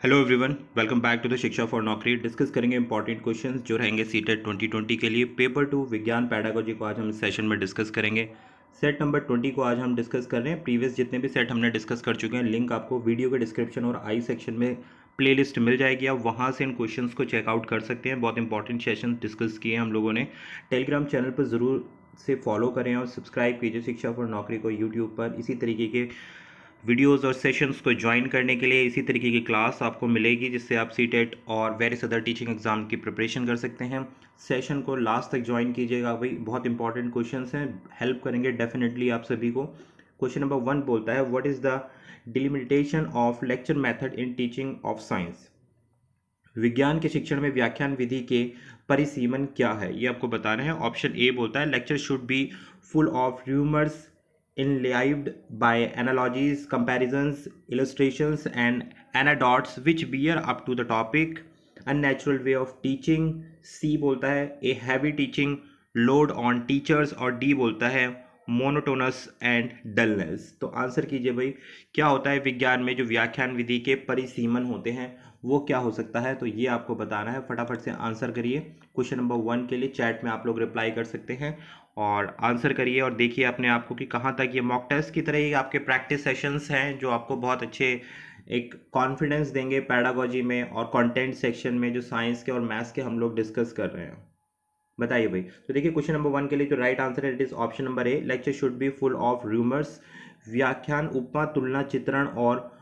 Hello everyone, welcome back to the Shiksha for Naukri. Discuss करेंगे important questions जो रहेंगे CTET 2020 के लिए। पेपर 2 विज्ञान पैडागोजी को आज हम इस सेशन में डिस्कस करेंगे। सेट नंबर 20 को आज हम डिस्कस कर रहे हैं। प्रीवियस जितने भी सेट हमने डिस्कस कर चुके हैं, लिंक आपको वीडियो के डिस्क्रिप्शन और आई सेक्शन में प्लेलिस्ट मिल जाएगी। आप वहाँ से इन क्वेश्चंस को चेकआउट कर सकते हैं। बहुत इंपॉर्टेंट सेशन डिस्कस किए हैं हम लोगों ने। टेलीग्राम चैनल पर ज़रूर से फॉलो करें और सब्सक्राइब कीजिए शिक्षा फॉर नौकरी को यूट्यूब पर। इसी तरीके के वीडियोस और सेशंस को ज्वाइन करने के लिए इसी तरीके की क्लास आपको मिलेगी, जिससे आप सीटेट और वेरियस अदर टीचिंग एग्जाम की प्रिपरेशन कर सकते हैं। सेशन को लास्ट तक ज्वाइन कीजिएगा भाई, बहुत इंपॉर्टेंट क्वेश्चंस हैं, हेल्प करेंगे डेफिनेटली आप सभी को। क्वेश्चन नंबर 1 बोलता है, what is the delimitation of lecture method in teaching of science. विज्ञान के शिक्षण में व्याख्यान विधि के परिसीमन क्या है, ये आपको बताना है। ऑप्शन ए बोलता है, lecture should be full of rumours enlivened by analogies, comparisons, illustrations, and anecdotes which bear up to the topic. Unnatural way of teaching. C बोलता है a heavy teaching load on teachers, और D बोलता है monotonous and dullness. तो answer कीजिए भाई, क्या होता है विज्ञान में जो व्याख्यान विधि के परिसीमन होते हैं वो क्या हो सकता है, तो ये आपको बताना है। फटाफट से आंसर करिए। क्वेश्चन नंबर 1 के लिए चैट में आप लोग रिप्लाई कर सकते हैं और आंसर करिए और देखिए अपने आप को कि कहाँ तक ये मॉक टेस्ट की तरह ही आपके प्रैक्टिस सेशंस हैं जो आपको बहुत अच्छे एक कॉन्फिडेंस देंगे पैडागोजी में और कंटेंट सेक्शन में जो साइंस के और मैथ्स के हम लोग डिस्कस कर रहे हैं। बताइए भाई। तो देखिए क्वेश्चन नंबर 1 के लिए जो राइट आंसर है it is option number A, lecture should be full of rumours. व्याख्यान उपमा तुलना चित्रण और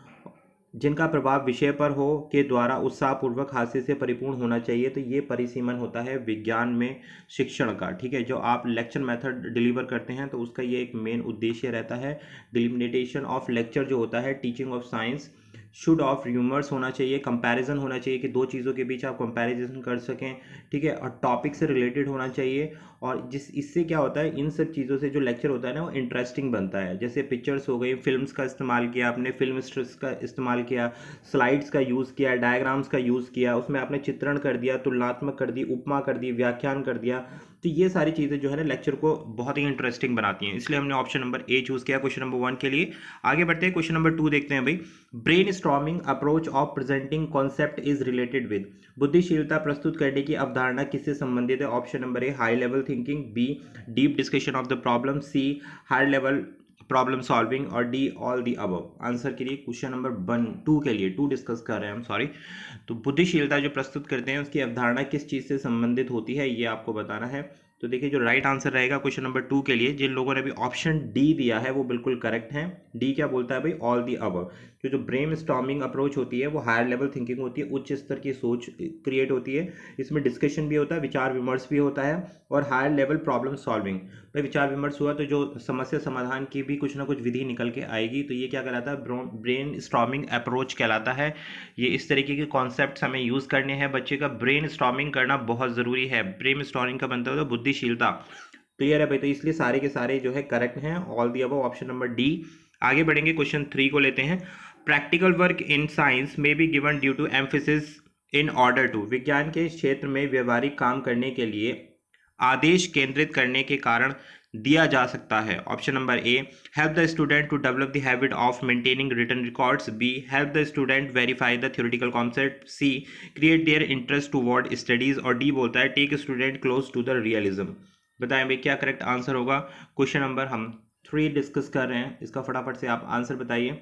जिनका प्रभाव विषय पर हो के द्वारा उत्साहपूर्वक हास्य से परिपूर्ण होना चाहिए। तो ये परिसीमन होता है विज्ञान में शिक्षण का। ठीक है, जो आप लेक्चर मेथड डिलीवर करते हैं तो उसका ये एक मेन उद्देश्य रहता है। डिलिमिटेशन ऑफ लेक्चर जो होता है teaching of science, should of humours होना चाहिए, कंपैरिजन होना चाहिए कि दो चीज़ों के बीच आप कंपैरिजन कर सकें। ठीक है, और टॉपिक से रिलेटेड होना चाहिए। और जिस इससे क्या होता है, इन सब चीज़ों से जो लेक्चर होता है ना वो इंटरेस्टिंग बनता है। जैसे पिक्चर्स हो गई, फिल्म्स का इस्तेमाल किया आपने, फिल्म स्ट्रिप्स का इस्तेमाल किया, स्लाइड्स का यूज़ किया, डायग्राम्स का यूज़ किया, उसमें आपने चित्रण कर दिया, तुलनात्मक कर दी, उपमा कर दी, व्याख्यान कर दिया। तो ये सारी चीज़ें जो है ना लेक्चर को बहुत ही इंटरेस्टिंग बनाती हैं, इसलिए हमने ऑप्शन नंबर ए चूज़ किया क्वेश्चन नंबर 1 के लिए। आगे बढ़ते हैं, क्वेश्चन नंबर 2 देखते हैं भाई। Brain storming approach of presenting concept is related with. बुद्धिशीलता प्रस्तुत करने की अवधारणा किससे संबंधित है। Option number A, high level thinking, B deep discussion of the problem, C high level problem solving, और D all the above. Answer के लिए क्वेश्चन नंबर 2 के लिए 2 डिस्कस कर रहे हैं हम, सॉरी। तो बुद्धिशीलता जो प्रस्तुत करते हैं उसकी अवधारणा किस चीज़ से संबंधित होती है ये आपको बताना है। तो देखिए जो राइट आंसर रहेगा क्वेश्चन नंबर 2 के लिए, जिन लोगों ने भी ऑप्शन डी दिया है वो बिल्कुल करेक्ट है। डी क्या बोलता है भाई, ऑल दी अबव। जो ब्रेन स्टॉर्मिंग अप्रोच होती है वो हायर लेवल थिंकिंग होती है, उच्च स्तर की सोच क्रिएट होती है। इसमें डिस्कशन भी होता है, विचार विमर्श भी होता है, और हायर लेवल प्रॉब्लम सॉल्विंग। भाई विचार विमर्श हुआ तो जो समस्या समाधान की भी कुछ ना कुछ विधि निकल के आएगी। तो ये क्या कहलाता है, ब्रेन स्टॉर्मिंग अप्रोच कहलाता है। ये इस तरीके के कॉन्सेप्ट्स हमें यूज़ करने हैं। बच्चे का ब्रेन स्टॉर्मिंग करना बहुत ज़रूरी है। ब्रेन स्टॉर्मिंग का बनता है तो बुद्धिशीलता। क्लियर है भाई, तो इसलिए सारे के सारे जो है करेक्ट हैं, all the above, option number D. आगे बढ़ेंगे, क्वेश्चन 3 को लेते हैं। प्रैक्टिकल वर्क इन साइंस में be given due to emphasis in order to. विज्ञान के क्षेत्र में व्यवहारिक काम करने के लिए आदेश केंद्रित करने के कारण दिया जा सकता है। Option number A, help the student to develop the habit of maintaining written records, B help the student verify the theoretical concept, C create their interest toward studies, और डी बोलता है take student close to the realism. बताएं भाई क्या correct answer होगा। Question number हम 3 discuss कर रहे हैं, इसका फटाफट से आप आंसर बताइए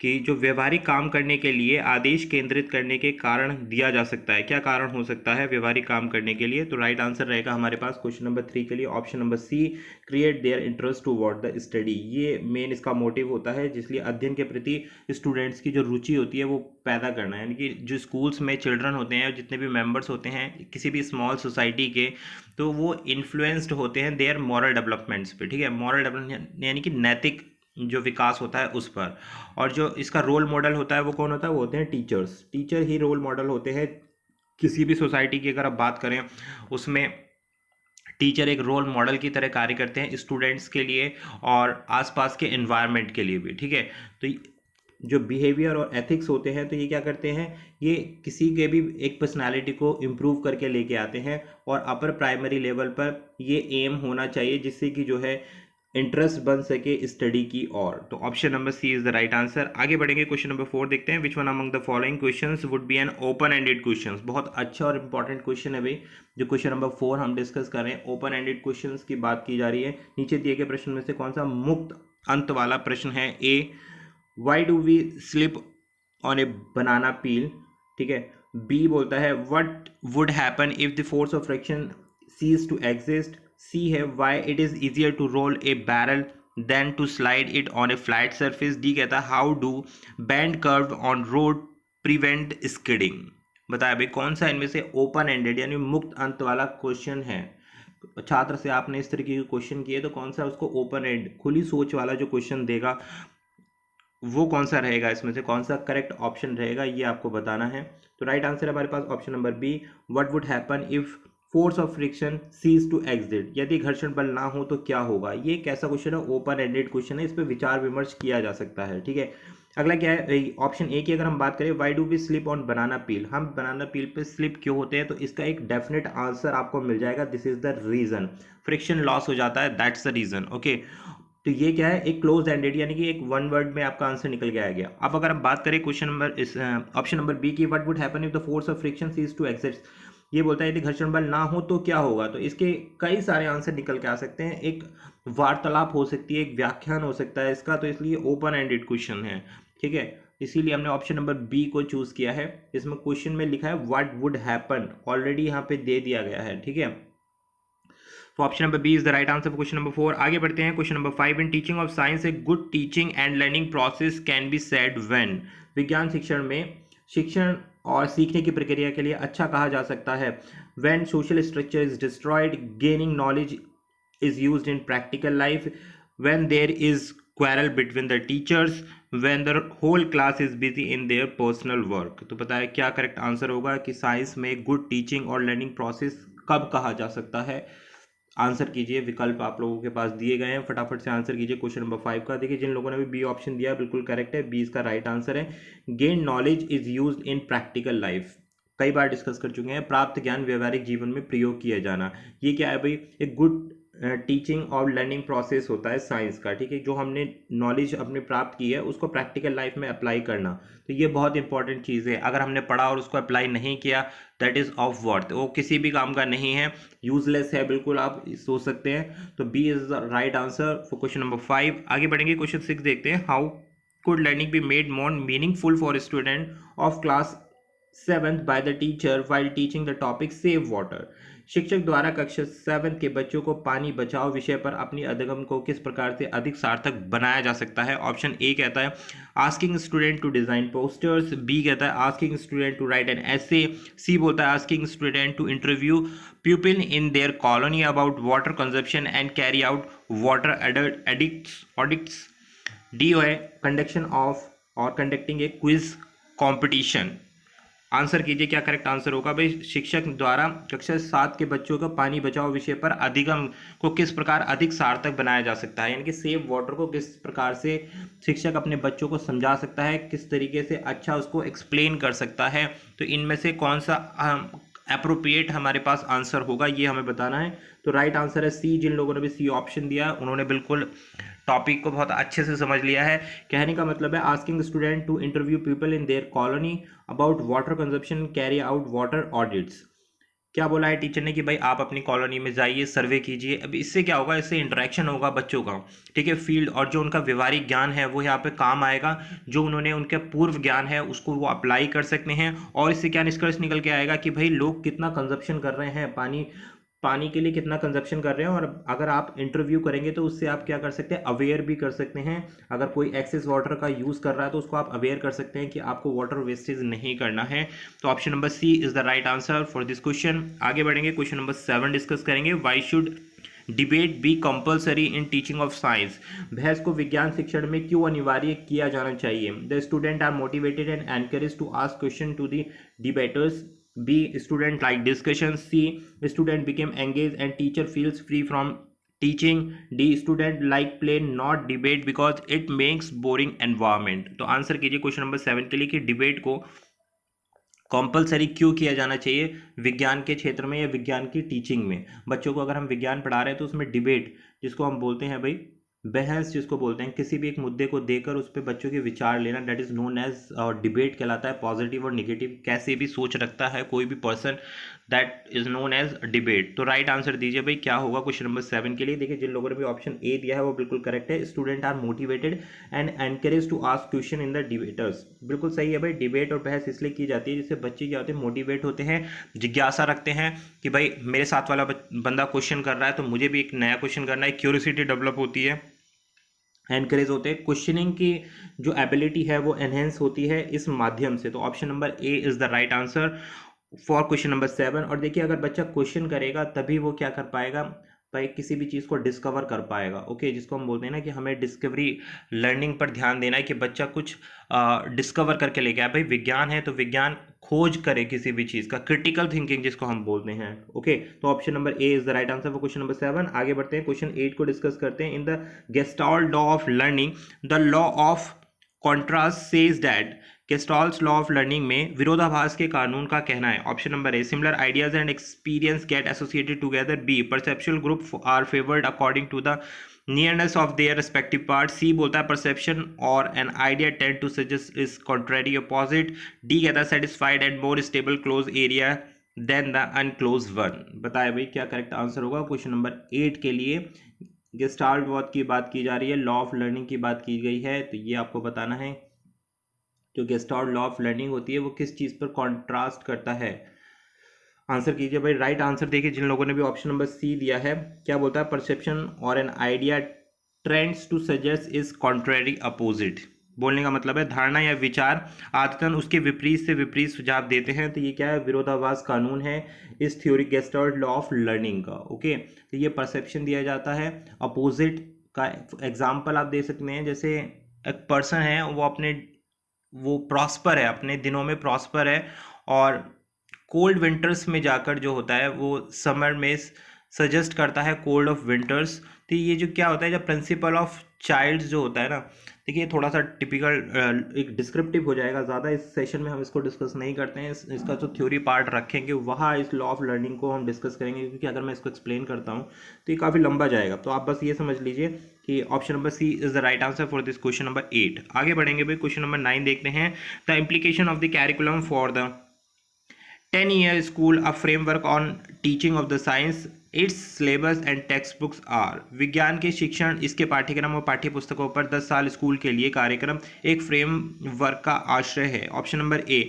कि जो व्यवहारिक काम करने के लिए आदेश केंद्रित करने के कारण दिया जा सकता है, क्या कारण हो सकता है व्यवहारिक काम करने के लिए। तो राइट आंसर रहेगा हमारे पास क्वेश्चन नंबर 3 के लिए option number C, create their interest toward the study. ये मेन इसका मोटिव होता है, जिसलिए अध्ययन के प्रति स्टूडेंट्स की जो रुचि होती है वो पैदा करना है। यानी कि जो स्कूल्स में चिल्ड्रन होते हैं, जितने भी मेंबर्स होते हैं किसी भी स्मॉल सोसाइटी के, तो वो इन्फ्लुएंस्ड होते हैं देयर मॉरल डेवलपमेंट्स पे। ठीक है, मॉरल डेवलपमेंट यानी कि नैतिक जो विकास होता है उस पर। और जो इसका रोल मॉडल होता है वो कौन होता है, वो होते हैं टीचर्स। टीचर ही रोल मॉडल होते हैं किसी भी सोसाइटी की। अगर आप बात करें उसमें टीचर एक रोल मॉडल की तरह कार्य करते हैं स्टूडेंट्स के लिए और आसपास के एनवायरनमेंट के लिए भी। ठीक है, तो जो बिहेवियर और एथिक्स होते हैं तो ये क्या करते हैं, ये किसी के भी एक पर्सनालिटी को इम्प्रूव करके लेके आते हैं। और अपर प्राइमरी लेवल पर ये एम होना चाहिए जिससे कि जो है इंटरेस्ट बन सके स्टडी की और। तो option number C is the right answer. आगे बढ़ेंगे, क्वेश्चन नंबर 4 देखते हैं। Which one among the following questions would be an open ended questions. बहुत अच्छा और इंपॉर्टेंट क्वेश्चन है भाई, जो क्वेश्चन नंबर 4 हम डिस्कस कर रहे हैं। ओपन एंडेड क्वेश्चंस की बात की जा रही है। नीचे दिए गए प्रश्न में से कौन सा मुक्त अंत वाला प्रश्न है? A, why do we slip on a banana peel, ठीक है। बी बोलता है what would happen if the force of friction cease to exist. C है why it is easier to roll a barrel than to slide it on a flat surface. D कहता है how do band curve on road prevent skidding. बताया भाई कौन सा इनमें से open ended यानी मुक्त अंत वाला क्वेश्चन है। छात्र से आपने इस तरीके के क्वेश्चन किए तो कौन सा उसको ओपन एंड खुली सोच वाला जो क्वेश्चन देगा वो कौन सा रहेगा, इसमें से कौन सा करेक्ट ऑप्शन रहेगा ये आपको बताना है। तो राइट आंसर हमारे पास option number B, what would happen if force of friction cease to exit. यदि घर्षण बल ना हो तो क्या होगा। ये एक ऐसा क्वेश्चन है, ओपन एंडेड क्वेश्चन है, इस पर विचार विमर्श किया जा सकता है, ठीक है। अगला क्या है, ऑप्शन ए की अगर हम बात करें, why do we slip on banana peel. हम बनाना पील पे स्लिप क्यों होते हैं, तो इसका एक डेफिनेट आंसर आपको मिल जाएगा। This is the reason, friction loss हो जाता है, दैट्स द रीजन, ओके। तो ये क्या है, एक क्लोज एंडेड यानी कि एक वन वर्ड में आपका आंसर निकल के आ गया। अब अगर हम बात करें क्वेश्चन नंबर इस ऑप्शन नंबर बी की, what would happen if the force of friction cease to exist. ये बोलता है यदि घर्षण बल ना हो तो क्या होगा। तो इसके कई सारे आंसर निकल के आ सकते हैं। एक वार्तालाप हो सकती है, एक व्याख्यान हो सकता है इसका, तो इसलिए ओपन एंडेड क्वेश्चन है, ठीक है। इसीलिए हमने ऑप्शन नंबर बी को चूज किया है। इसमें क्वेश्चन में लिखा है व्हाट वुड हैपन, ऑलरेडी यहाँ पे दे दिया गया है, ठीक है। तो option number B is the right answer for question number 4। आगे बढ़ते हैं, question number 5। In teaching of science a good teaching and learning process can be said when. विज्ञान शिक्षण में शिक्षण और सीखने की प्रक्रिया के लिए अच्छा कहा जा सकता है when social structure is destroyed, gaining knowledge is used in practical life, when there is quarrel between the teachers, when the whole class is busy in their personal work। तो पता है क्या करेक्ट आंसर होगा कि science में good teaching और learning process कब कहा जा सकता है। आंसर कीजिए, विकल्प आप लोगों के पास दिए गए हैं, फटाफट से आंसर कीजिए क्वेश्चन नंबर 5 का। देखिए जिन लोगों ने भी बी ऑप्शन दिया बिल्कुल करेक्ट है, बी इसका राइट आंसर है। Gain knowledge is used in practical life, कई बार डिस्कस कर चुके हैं। प्राप्त ज्ञान व्यवहारिक जीवन में प्रयोग किया जाना, ये क्या है भाई, एक गुड टीचिंग और लर्निंग प्रोसेस होता है साइंस का, ठीक है। जो हमने नॉलेज अपने प्राप्त की है उसको प्रैक्टिकल लाइफ में अप्लाई करना, तो ये बहुत इंपॉर्टेंट चीज़ है। अगर हमने पढ़ा और उसको अप्लाई नहीं किया, दैट इज़ ऑफ वर्थ, वो किसी भी काम का नहीं है, यूजलेस है, बिल्कुल आप सोच सकते हैं। तो B is the right answer for question number 5। आगे बढ़ेंगे, क्वेश्चन 6 देखते हैं। How could learning be made more meaningful for student of class 7th by the teacher while teaching the topic save water. शिक्षक द्वारा कक्षा 7 के बच्चों को पानी बचाओ विषय पर अपनी अधिगम को किस प्रकार से अधिक सार्थक बनाया जा सकता है। ऑप्शन ए कहता है asking student to design posters. B कहता है asking student to write an essay. C बोलता है asking student to interview people in their colony about water consumption and carry out water audits. D है conduction of or conducting a quiz competition. Answer कीजिए क्या correct answer होगा भाई। शिक्षक द्वारा कक्षा 7 के बच्चों को पानी बचाओ विषय पर अधिगम को किस प्रकार अधिक सार्थक बनाया जा सकता है, यानी कि सेव वाटर को किस प्रकार से शिक्षक अपने बच्चों को समझा सकता है, किस तरीके से अच्छा उसको एक्सप्लेन कर सकता है। तो इनमें से कौन सा अप्रोप्रिएट हमारे पास आंसर होगा ये हमें बताना है। तो राइट आंसर है सी। जिन लोगों ने भी सी ऑप्शन दिया उन्होंने बिल्कुल टॉपिक को बहुत अच्छे से समझ लिया है। कहने का मतलब है asking student to interview people in their colony about water consumption carry out water audits. क्या बोला है टीचर ने कि भाई आप अपनी कॉलोनी में जाइए, सर्वे कीजिए। अब इससे क्या होगा, इससे इंटरेक्शन होगा बच्चों का, ठीक है, फील्ड, और जो उनका व्यवहारिक ज्ञान है वो यहाँ पे काम आएगा। जो उन्होंने उनके पूर्व ज्ञान है उसको वो अप्लाई कर सकते हैं। और इससे क्या निष्कर्ष निकल के आएगा कि भाई लोग कितना कंजप्शन कर रहे हैं, पानी के लिए कितना कंजप्शन कर रहे हैं। और अगर आप इंटरव्यू करेंगे तो उससे आप क्या कर सकते हैं, अवेयर भी कर सकते हैं। अगर कोई एक्सेस वाटर का यूज़ कर रहा है तो उसको आप अवेयर कर सकते हैं कि आपको वाटर वेस्टेज नहीं करना है। तो option number C is the right answer for this question. आगे बढ़ेंगे, क्वेश्चन नंबर 7 डिस्कस करेंगे। Why should debate be compulsory in teaching of science. बहस को विज्ञान शिक्षण में क्यों अनिवार्य किया जाना चाहिए। The student are motivated and encourage to ask question to the debaters. B, student like discussion. C, student became engaged and teacher feels free from teaching. D, student like play not debate because it makes boring environment। तो answer कीजिए question number 7 के लिए कि debate को compulsory क्यों किया जाना चाहिए विज्ञान के क्षेत्र में या विज्ञान की टीचिंग में। बच्चों को अगर हम विज्ञान पढ़ा रहे हैं तो उसमें डिबेट, जिसको हम बोलते हैं भाई बहस जिसको बोलते हैं, किसी भी एक मुद्दे को देकर उस पर बच्चों के विचार लेना, that is known as debate कहलाता है। पॉजिटिव और निगेटिव कैसे भी सोच रखता है कोई भी person, that is known as debate. तो राइट आंसर दीजिए भाई, क्या होगा क्वेश्चन नंबर 7 के लिए। देखिए जिन लोगों ने भी ऑप्शन ए दिया है वो बिल्कुल करेक्ट है। Student are motivated and encourage to ask question in the debaters, बिल्कुल सही है भाई। डिबेट और बहस इसलिए की जाती है जिससे बच्चे क्या होते हैं, मोटिवेट होते हैं, जिज्ञासा रखते हैं कि भाई मेरे साथ वाला बंदा क्वेश्चन कर रहा है तो मुझे भी एक नया क्वेश्चन करना है, क्यूरियोसिटी डेवलप होती है, एनकरेज होते हैं। क्वेश्चनिंग की जो एबिलिटी है वो एनहेंस होती है इस माध्यम से। तो option number A is the right answer for question number 7। और देखिए अगर बच्चा क्वेश्चन करेगा तभी वो क्या कर पाएगा भाई, किसी भी चीज़ को डिस्कवर कर पाएगा। ओके, जिसको हम बोलते हैं ना कि हमें डिस्कवरी लर्निंग पर ध्यान देना है कि बच्चा कुछ डिस्कवर करके लेके आए। भाई विज्ञान है तो विज्ञान खोज करे किसी भी चीज़ का, क्रिटिकल थिंकिंग जिसको हम बोलते हैं। ओके, तो option number A is the right answer for question number 7। आगे बढ़ते हैं, क्वेश्चन 8 को डिस्कस करते हैं। In the Gestalt law of learning the law of contrast says that, Gestalt law of learning में विरोधाभास के कानून का कहना है। Option number A, similar ideas and experience get associated together. B, perceptual group are favoured according to the nearness of their respective part. C बोलता है perception और an idea tend to suggest is contrary opposite. D कहता है satisfied and more stable close area than the unclose one. बताया भाई क्या correct answer होगा question number 8 के लिए। गेस्टाल्ट लॉ की बात की जा रही है, लॉ ऑफ लर्निंग की बात की गई है, तो ये आपको बताना है जो गेस्टाल्ट लॉ ऑफ लर्निंग होती है वो किस चीज़ पर कॉन्ट्रास्ट करता है। आंसर कीजिए भाई। राइट आंसर देखिए जिन लोगों ने भी ऑप्शन नंबर सी दिया है, क्या बोलता है, परसेप्शन और an idea trends to suggest is contrary opposite. बोलने का मतलब है धारणा या विचार आदतन उसके विपरीत से विपरीत सुझाव देते हैं। तो ये क्या है, विरोधाभास कानून है इस theory gestalt law of learning का। ओके, तो ये परसेप्शन दिया जाता है, अपोजिट का एग्जाम्पल आप दे सकते हैं। जैसे एक पर्सन है वो प्रॉस्पर है, अपने दिनों में प्रॉस्पर है, और कोल्ड विंटर्स में जाकर जो होता है वो समर में सजेस्ट करता है कोल्ड ऑफ विंटर्स। तो ये जो क्या होता है, जब प्रिंसिपल ऑफ चाइल्ड जो होता है ना, देखिए थोड़ा सा टिपिकल एक डिस्क्रिप्टिव हो जाएगा, ज़्यादा इस सेशन में हम इसको डिस्कस नहीं करते हैं। इसका जो थ्योरी पार्ट रखेंगे वहाँ इस लॉ ऑफ लर्निंग को हम डिस्कस करेंगे, क्योंकि अगर मैं इसको एक्सप्लेन करता हूँ तो ये काफ़ी लंबा जाएगा। तो आप बस ये समझ लीजिए कि option number C is the right answer for this question number 8। आगे बढ़ेंगे भाई, क्वेश्चन नंबर 9 देखते हैं। The implication of the curriculum for the 10-year school, a framework on teaching of the science, its syllabus and textbooks are। विज्ञान के शिक्षण, इसके पाठ्यक्रम और पाठ्य पुस्तकों पर 10 साल स्कूल के लिए कार्यक्रम एक फ्रेमवर्क का आश्रय है। Option number A,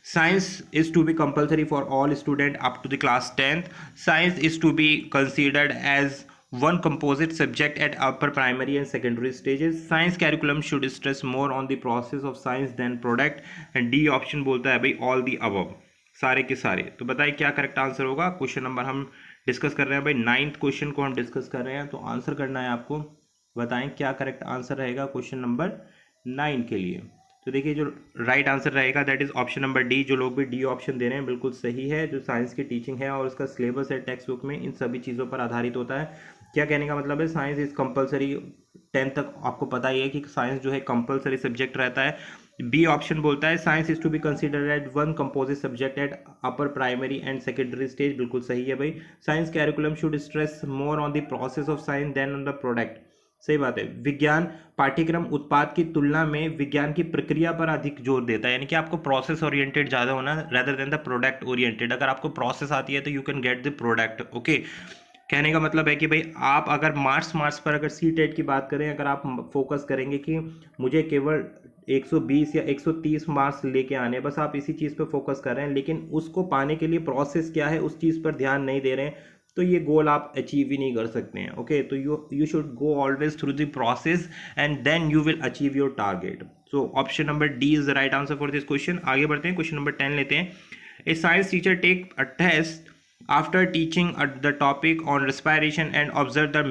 science is to be compulsory for all student up to the class 10th। Science is to be considered as one composite subject at upper primary and secondary stages। science curriculum should stress more on the process of science than product। and D option बोलता है भाई all the above, सारे के सारे। तो बताइए क्या correct answer होगा। क्वेश्चन नंबर हम डिस्कस कर रहे हैं भाई, 9th क्वेश्चन को हम डिस्कस कर रहे हैं, तो आंसर करना है आपको। बताएं क्या करेक्ट आंसर रहेगा क्वेश्चन नंबर 9 के लिए। तो देखिए जो राइट आंसर रहेगा that is option number D. जो लोग भी डी ऑप्शन दे रहे हैं बिल्कुल सही है। जो साइंस की टीचिंग है और उसका सिलेबस है टेक्स्ट बुक में, इन सभी चीज़ों पर आधारित होता है। क्या कहने का मतलब है, साइंस इज कंपलसरी 10th तक, आपको पता ही है कि साइंस जो है कंपलसरी सब्जेक्ट रहता है। बी ऑप्शन बोलता है science is to be considered at one composite subject at upper primary and secondary stage, बिल्कुल सही है भाई। Science curriculum should stress more on the process of science than on the product, सही बात है। विज्ञान पाठ्यक्रम उत्पाद की तुलना में विज्ञान की प्रक्रिया पर अधिक जोर देता है, यानी कि आपको प्रोसेस ओरिएंटेड ज़्यादा होना rather than the product oriented. अगर आपको प्रोसेस आती है तो you can get the product. Okay, कहने का मतलब है कि भाई आप अगर मार्क्स पर अगर सी टेट की बात करें, अगर आप फोकस करेंगे कि मुझे केवल 120 या 130 मार्क्स लेके आने, बस आप इसी चीज़ पे फोकस कर रहे हैं, लेकिन उसको पाने के लिए प्रोसेस क्या है उस चीज़ पर ध्यान नहीं दे रहे हैं, तो ये गोल आप अचीव ही नहीं कर सकते हैं। ओके, तो you should go always through the process and then you will achieve your target. So option number D is the right answer for this question. आगे बढ़ते हैं, क्वेश्चन नंबर 10 लेते हैं। A science teacher take a test after teaching the topic on respiration and observed the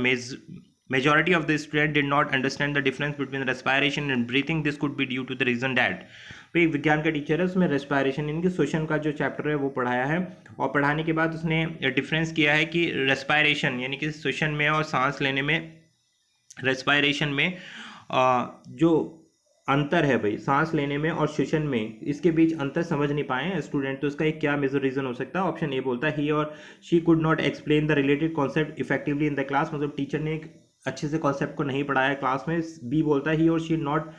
majority of the students did not understand the difference between respiration and breathing। this could be due to the reason that, भाई विज्ञान का teacher है, उसमें respiration यानी कि श्वसन का जो चैप्टर है वो पढ़ाया है, और पढ़ाने के बाद उसने डिफरेंस किया है कि रेस्पायरेशन यानी कि श्वसन में और सांस लेने में, रेस्पायरेशन में जो अंतर है भाई सांस लेने में और श्वसन में, इसके बीच अंतर समझ नहीं पाए हैं स्टूडेंट। तो इसका एक क्या मेजर रीजन हो सकता है। ऑप्शन ए बोलता है ही और she could not explain the related concept effectively in the class, मतलब टीचर ने एक अच्छे से कॉन्सेप्ट को नहीं पढ़ाया क्लास में। बी बोलता है ही और she not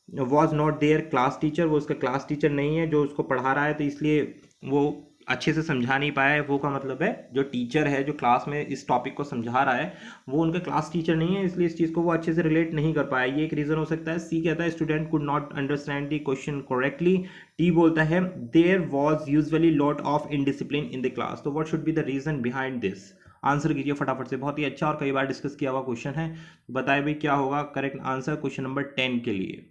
was not there class teacher, वो उसका क्लास टीचर नहीं है जो उसको पढ़ा रहा है, तो इसलिए वो अच्छे से समझा नहीं पाया है। वो का मतलब है जो टीचर है जो क्लास में इस टॉपिक को समझा रहा है वो उनका क्लास टीचर नहीं है, इसलिए इस चीज़ को वो अच्छे से रिलेट नहीं कर पाया, ये एक रीज़न हो सकता है। सी कहता है student could not understand the question correctly. T बोलता है there was usually lot of indiscipline in the class. तो what should be the reason behind this? Answer कीजिए फटाफट से, बहुत ही अच्छा और कई बार डिस्कस किया हुआ क्वेश्चन है। बताए भाई क्या होगा करेक्ट आंसर क्वेश्चन नंबर 10 के लिए।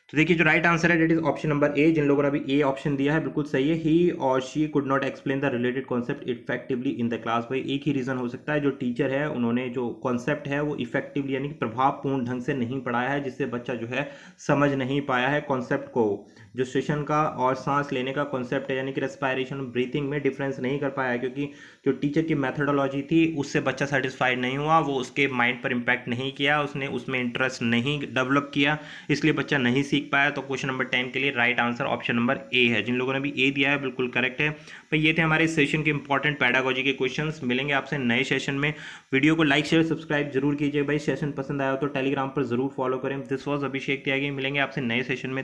तो देखिए जो राइट आंसर है that is option number A. जिन लोगों ने अभी ए ऑप्शन दिया है बिल्कुल सही है। ही और she could not explain the related concept effectively in the class. भाई एक ही रीजन हो सकता है, जो टीचर है उन्होंने जो कॉन्सेप्ट है वो इफेक्टिवली यानी कि प्रभावपूर्ण ढंग से नहीं पढ़ाया है, जिससे बच्चा जो है समझ नहीं पाया है कॉन्सेप्ट को। जो सेशन का और सांस लेने का कॉन्सेप्ट है यानी कि रेस्पायरेशन ब्रीथिंग में डिफरेंस नहीं कर पाया है, क्योंकि जो टीचर की मेथडोलॉजी थी उससे बच्चा सेटिस्फाइड नहीं हुआ, वो उसके माइंड पर इम्पैक्ट नहीं किया, उसने उसमें इंटरेस्ट नहीं डेवलप किया, इसलिए बच्चा नहीं सीख पाया। तो क्वेश्चन नंबर 10 के लिए राइट आंसर ऑप्शन नंबर ए है। जिन लोगों ने भी ए दिया है बिल्कुल करेक्ट है। भाई ये थे हमारे सेशन के इंपॉर्टेंट पैडागोजी के क्वेश्चंस। मिलेंगे आपसे नए सेशन में। वीडियो को लाइक शेयर सब्सक्राइब जरूर कीजिए भाई। सेशन पसंद आया हो तो टेलीग्राम पर जरूर फॉलो करें। दिस वॉज अभिषेक त्यागी। मिलेंगे आपसे नए सेशन में।